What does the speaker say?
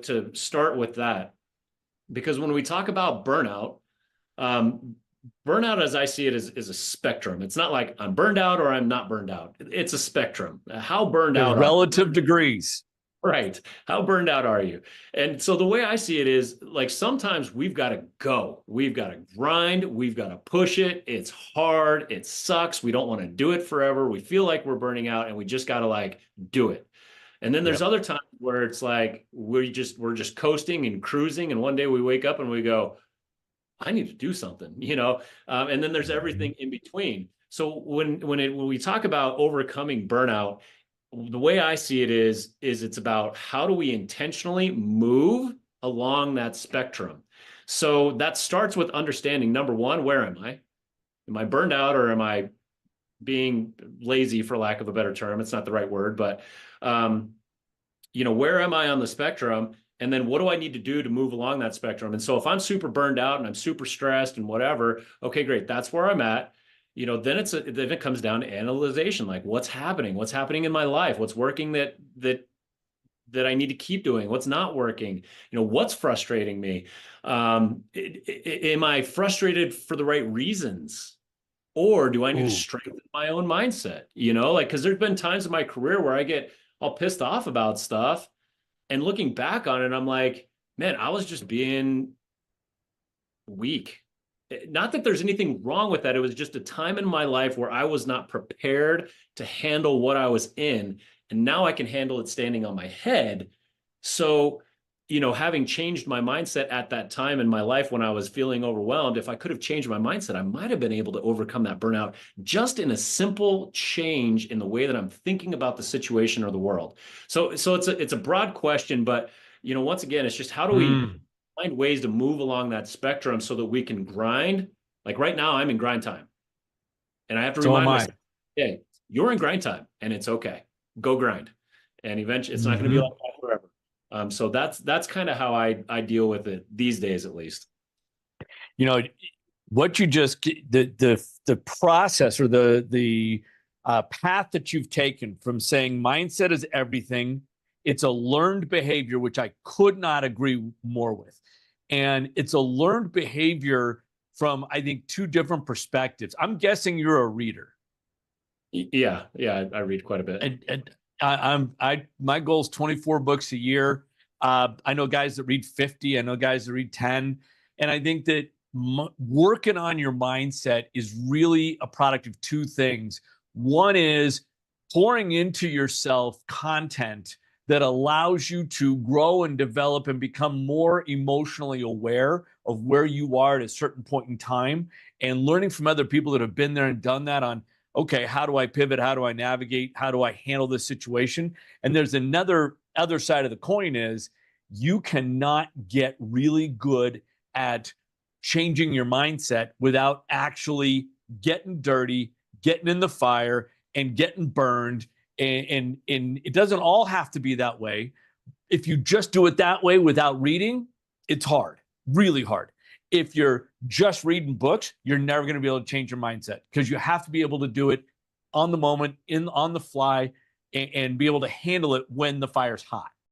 to start with that, because when we talk about burnout, um, burnout, as I see it, is a spectrum. It's not like I'm burned out or I'm not burned out. It's a spectrum. How burned There's out are you? relative degrees. Right. How burned out are you? And so the way I see it is like sometimes we've got to go. We've got to grind. We've got to push it. It's hard. It sucks. We don't want to do it forever. We feel like we're burning out and we just got to like do it. And then there's Yep. other times where it's like we're just coasting and cruising, and one day we wake up and we go, I need to do something, and then there's everything in between. So when we talk about overcoming burnout, the way I see it is it's about how do we intentionally move along that spectrum. So that starts with understanding, number one, where am I? Am I burned out or am I being lazy, for lack of a better term? It's not the right word, but where am I on the spectrum? And then what do I need to do to move along that spectrum? And so if I'm super burned out and I'm super stressed and whatever, okay, great, that's where I'm at. Then it comes down to analyzation, like what's happening in my life, what's working that I need to keep doing, what's not working, what's frustrating me. Am I frustrated for the right reasons? Or do I need to Ooh. strengthen my own mindset? Because there's been times in my career where I get all pissed off about stuff. And looking back on it, I'm like, man, I was just being weak. Not that there's anything wrong with that. It was just a time in my life where I was not prepared to handle what I was in. And now I can handle it standing on my head. So, having changed my mindset at that time in my life when I was feeling overwhelmed, if I could have changed my mindset, I might have been able to overcome that burnout just in a simple change in the way that I'm thinking about the situation or the world. So it's a broad question, but once again, it's just how do we Mm. find ways to move along that spectrum so that we can grind. Like right now, I'm in grind time. And I have to So am remind I. myself, hey, you're in grind time and it's okay. Go grind. And eventually it's not going to be like Hmm. that forever. So that's kind of how I deal with it these days, at least. You know, what you just the process or the path that you've taken from saying mindset is everything. It's a learned behavior, which I could not agree more with. And it's a learned behavior from, I think, two different perspectives. I'm guessing you're a reader. Yeah, yeah, I read quite a bit. And I my goal is 24 books a year. I know guys that read 50. I know guys that read 10. And I think that working on your mindset is really a product of two things. One is pouring into yourself content that allows you to grow and develop and become more emotionally aware of where you are at a certain point in time, and learning from other people that have been there and done that on, okay, how do I pivot? How do I navigate? How do I handle this situation? And there's another other side of the coin is you cannot get really good at changing your mindset without actually getting dirty, getting in the fire, and getting burned. And it doesn't all have to be that way. If you just do it that way without reading, it's hard, really hard. If you're just reading books, you're never going to be able to change your mindset because you have to be able to do it on the moment, on the fly, and be able to handle it when the fire's hot.